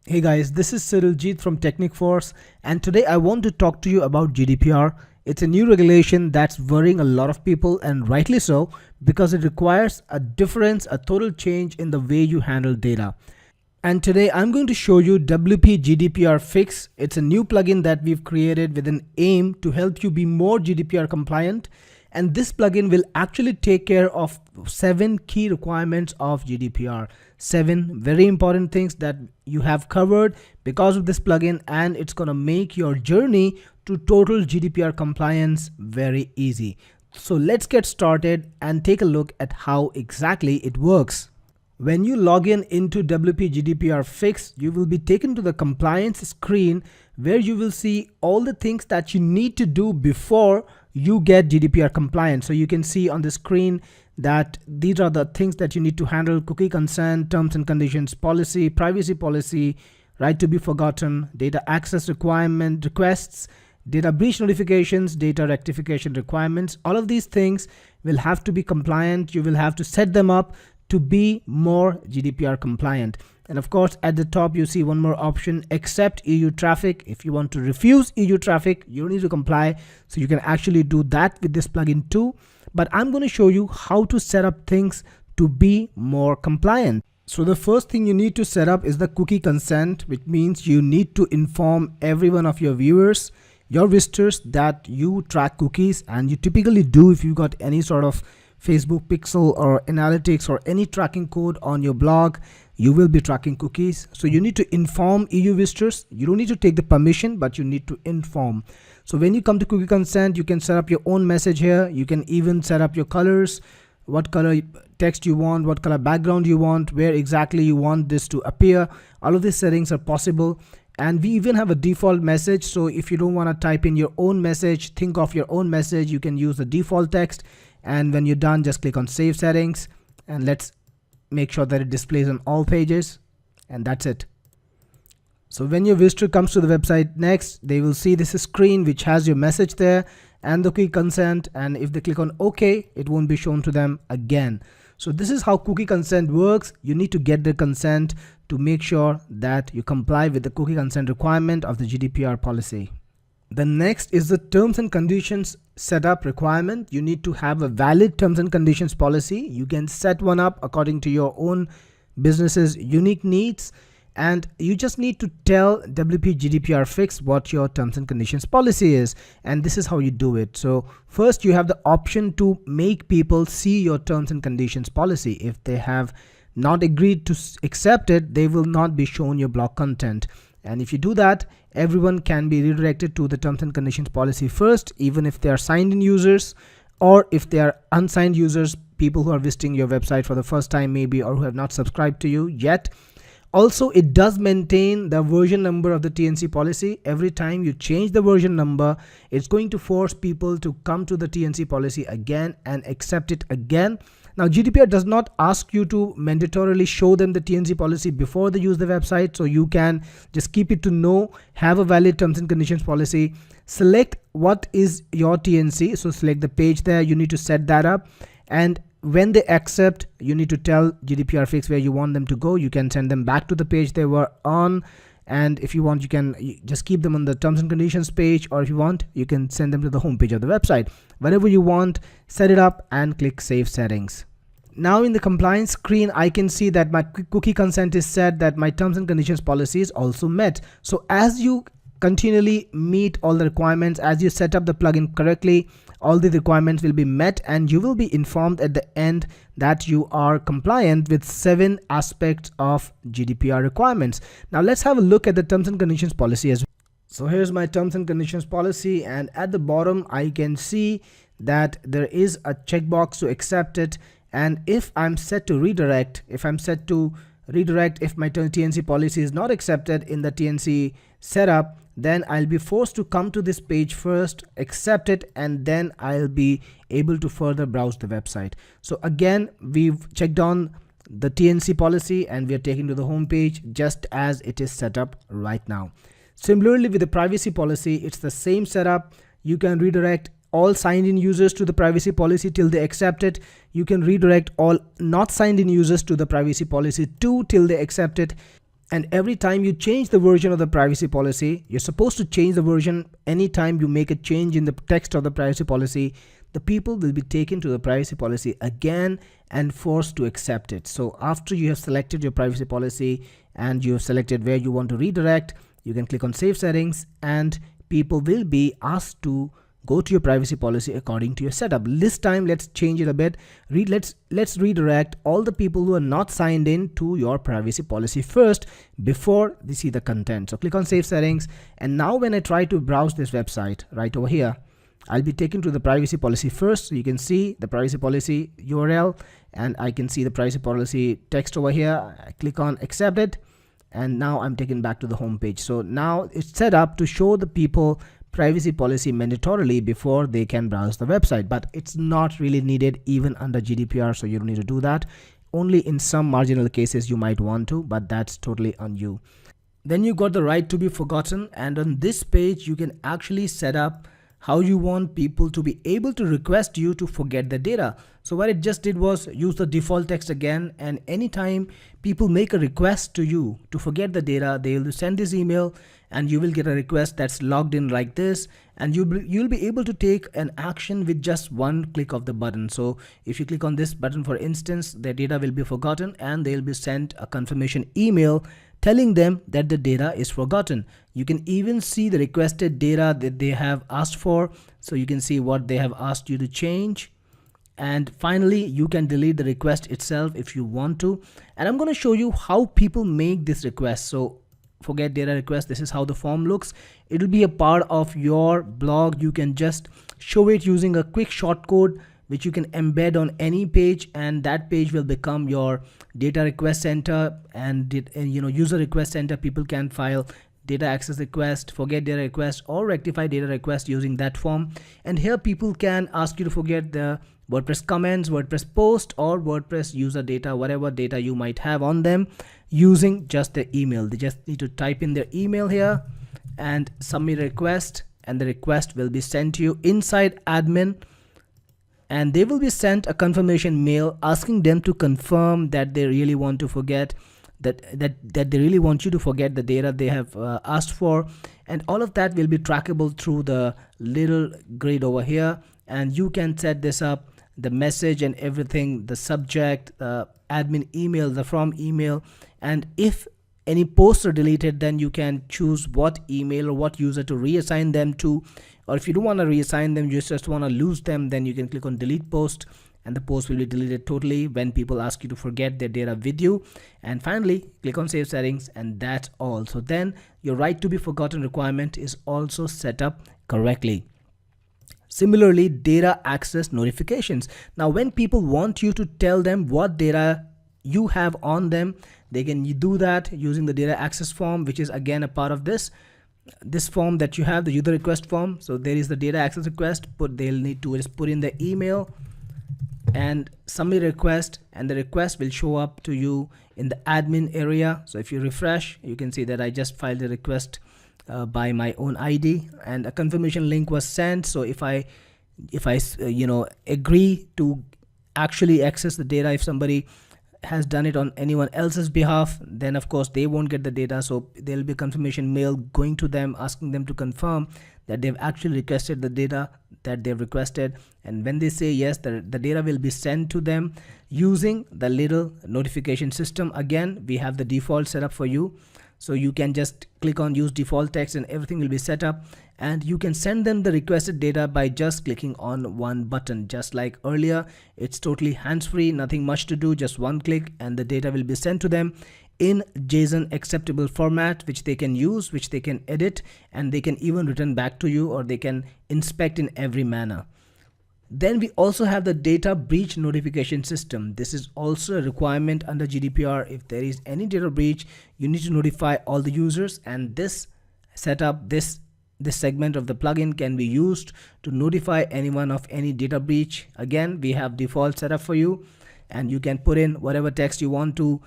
Hey guys, this is Cyriljeet from Technic Force, and today I want to talk to you about GDPR. It's a new regulation that's worrying a lot of people, and rightly so, because it requires a difference, a total change in the way you handle data. And today I'm going to show you WP GDPR Fix. It's a new plugin that we've created with an aim to help you be more GDPR compliant. And this plugin will actually take care of 7 key requirements of GDPR. 7 very important things that you have covered because of this plugin, and it's going to make your journey to total GDPR compliance very easy. So let's get started and take a look at how exactly it works. When you log in into WP GDPR Fix, you will be taken to the compliance screen where you will see all the things that you need to do before you get GDPR compliant. So you can see on the screen that these are the things that you need to handle: cookie consent, terms and conditions policy, privacy policy, right to be forgotten, data access requirement requests, data breach notifications, data rectification requirements. All of these things will have to be compliant. You will have to set them up to be more GDPR compliant. And of course, at the top, you see one more option: accept EU traffic. If you want to refuse EU traffic, you don't need to comply. So you can actually do that with this plugin too. But I'm going to show you how to set up things to be more compliant. So the first thing you need to set up is the cookie consent, which means you need to inform every one of your viewers, your visitors, that you track cookies, and you typically do if you got any sort of Facebook pixel or analytics or any tracking code on your blog. You will be tracking cookies. So you need to inform EU visitors. You don't need to take the permission, but you need to inform. So when you come to cookie consent, you can set up your own message here. You can even set up your colors, what color text you want, what color background you want, where exactly you want this to appear. All of these settings are possible. And we even have a default message. So if you don't want to type in your own message, think of your own message, you can use the default text. And when you're done, just click on save settings, and let's make sure that it displays on all pages, and that's it. So when your visitor comes to the website next, they will see this screen which has your message there and the cookie consent, and if they click on OK, it won't be shown to them again. So this is how cookie consent works. You need to get the consent to make sure that you comply with the cookie consent requirement of the GDPR policy. The next is the terms and conditions setup requirement. You need to have a valid terms and conditions policy. You can set one up according to your own business's unique needs, and you just need to tell WP GDPR Fix what your terms and conditions policy is, and this is how you do it. So first, you have the option to make people see your terms and conditions policy. If they have not agreed to accept it, they will not be shown your blog content. And if you do that, everyone can be redirected to the terms and conditions policy first, even if they are signed in users, or if they are unsigned users, people who are visiting your website for the first time maybe, or who have not subscribed to you yet. Also, it does maintain the version number of the TNC policy. Every time you change the version number, it's going to force people to come to the TNC policy again and accept it again. Now, GDPR does not ask you to mandatorily show them the TNC policy before they use the website. So you can just keep it to no, have a valid terms and conditions policy, select what is your TNC. So select the page there. You need to set that up. And when they accept, you need to tell GDPR Fix where you want them to go. You can send them back to the page they were on. And if you want, you can just keep them on the terms and conditions page, or if you want, you can send them to the home page of the website. Whatever you want, set it up and click save settings. Now in the compliance screen, I can see that my cookie consent is set, that my terms and conditions policy is also met. So as you continually meet all the requirements, as you set up the plugin correctly, all the requirements will be met, and you will be informed at the end that you are compliant with 7 aspects of GDPR requirements. Now let's have a look at the terms and conditions policy as well. So here's my terms and conditions policy, and at the bottom I can see that there is a checkbox to accept it. And if I'm set to redirect, if my TNC policy is not accepted in the TNC setup, then I'll be forced to come to this page first, accept it, and then I'll be able to further browse the website. So again, we've checked on the TNC policy and we are taken to the home page just as it is set up right now. Similarly, with the privacy policy, it's the same setup. You can redirect all signed in users to the privacy policy till they accept it. You can redirect all not signed in users to the privacy policy too till they accept it. And every time you change the version of the privacy policy, you're supposed to change the version anytime you make a change in the text of the privacy policy, the people will be taken to the privacy policy again and forced to accept it. So after you have selected your privacy policy and you have selected where you want to redirect, you can click on save settings and people will be asked to go to your privacy policy according to your setup. This time let's change it a bit. Let's redirect all the people who are not signed in to your privacy policy first before they see the content. So click on save settings, and now when I try to browse this website right over here, I'll be taken to the privacy policy first. So you can see the privacy policy URL and I can see the privacy policy text over here. I click on accept it and now I'm taken back to the home page. So now it's set up to show the people privacy policy mandatorily before they can browse the website, but it's not really needed even under GDPR, so you don't need to do that. Only in some marginal cases you might want to, but that's totally on you. Then you got the right to be forgotten, and on this page you can actually set up how you want people to be able to request you to forget the data. So what it just did was use the default text again, and anytime people make a request to you to forget the data, they will send this email and you will get a request that's logged in like this, and you'll be able to take an action with just one click of the button. So if you click on this button, for instance, their data will be forgotten and they'll be sent a confirmation email telling them that the data is forgotten. You can even see the requested data that they have asked for, so you can see what they have asked you to change. And finally you can delete the request itself if you want to, and I'm going to show you how people make this request. So forget data request, this is how the form looks. It will be a part of your blog. You can just show it using a quick shortcode which you can embed on any page, and that page will become your data request center and user request center. People can file data access request, forget data request, or rectify data request using that form. And here people can ask you to forget the WordPress comments, WordPress post, or WordPress user data, whatever data you might have on them, using just the email. They just need to type in their email here and submit a request, and the request will be sent to you inside admin, and they will be sent a confirmation mail asking them to confirm that they really want to forget that they really want you to forget the data they have asked for. And all of that will be trackable through the little grid over here, and you can set this up, the message and everything, the subject, admin email, the from email, and if any posts are deleted, then you can choose what email or what user to reassign them to. Or if you don't want to reassign them, you just want to lose them, then you can click on delete post, and the post will be deleted totally when people ask you to forget their data with you. And finally click on save settings, and that's all. So then your right to be forgotten requirement is also set up correctly. Similarly, data access notifications. Now when people want you to tell them what data you have on them, they can do that using the data access form, which is again a part of this form that you have, the user request form. So there is the data access request, they'll need to just put in the email and submit request, and the request will show up to you in the admin area. So if you refresh, you can see that I just filed the request by my own ID, and a confirmation link was sent. So if I agree to actually access the data, if somebody has done it on anyone else's behalf, then of course they won't get the data. So there will be a confirmation mail going to them asking them to confirm that they've actually requested the data that they've requested, and when they say yes, the data will be sent to them using the little notification system. Again, we have the default setup for you, so you can just click on use default text and everything will be set up, and you can send them the requested data by just clicking on one button. Just like earlier, it's totally hands-free, nothing much to do, just one click and the data will be sent to them in JSON acceptable format, which they can use, which they can edit, and they can even return back to you, or they can inspect in every manner. Then we also have the data breach notification system. This is also a requirement under GDPR. If there is any data breach, you need to notify all the users, and this setup, this segment of the plugin can be used to notify anyone of any data breach. Again, we have default setup for you, and you can put in whatever text you want to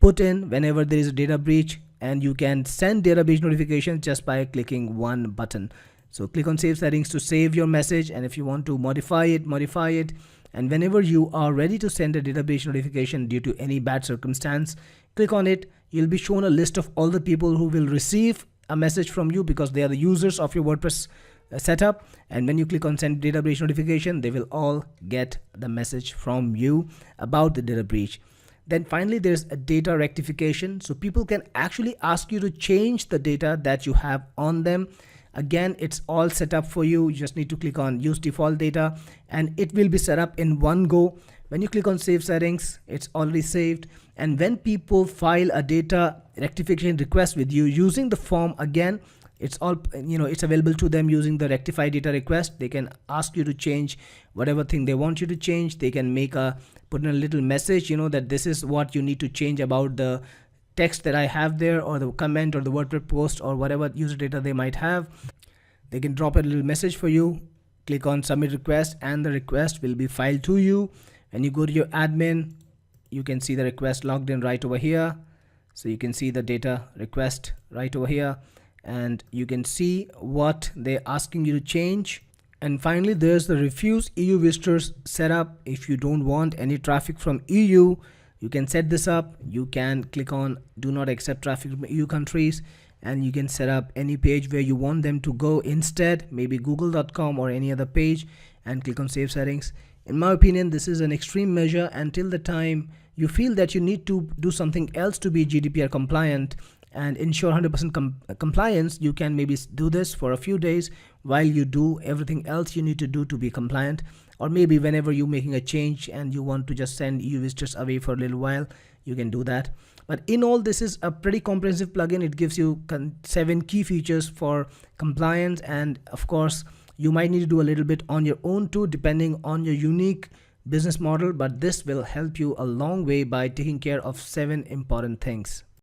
put in whenever there is a data breach, and you can send data breach notifications just by clicking one button. So click on save settings to save your message, and if you want to modify it, and whenever you are ready to send a data breach notification due to any bad circumstance, Click on it, you'll be shown a list of all the people who will receive a message from you because they are the users of your WordPress setup. And when you click on send data breach notification, they will all get the message from you about the data breach. Then finally, there's a data rectification. So people can actually ask you to change the data that you have on them. Again, it's all set up for you. You just need to click on use default data and it will be set up in one go. When you click on save settings, it's already saved. And when people file a data rectification request with you using the form, again, it's all, it's available to them using the rectify data request. They can ask you to change whatever thing they want you to change. They can put in a little message, that this is what you need to change about the text that I have there, or the comment, or the WordPress post, or whatever user data they might have. They can drop a little message for you. Click on submit request and the request will be filed to you. When you go to your admin, you can see the request logged in right over here. So you can see the data request right over here, and you can see what they're asking you to change. And finally, there's the refuse EU visitors setup. If you don't want any traffic from EU, you can set this up. You can click on do not accept traffic from EU countries, and you can set up any page where you want them to go instead, maybe google.com or any other page, and click on save settings. In my opinion, this is an extreme measure. Until the time you feel that you need to do something else to be GDPR compliant and ensure 100% compliance, you can maybe do this for a few days while you do everything else you need to do to be compliant. Or maybe whenever you're making a change and you want to just send EU visitors away for a little while, you can do that. But in all, this is a pretty comprehensive plugin. It gives you 7 key features for compliance, and of course you might need to do a little bit on your own too, depending on your unique business model, but this will help you a long way by taking care of 7 important things.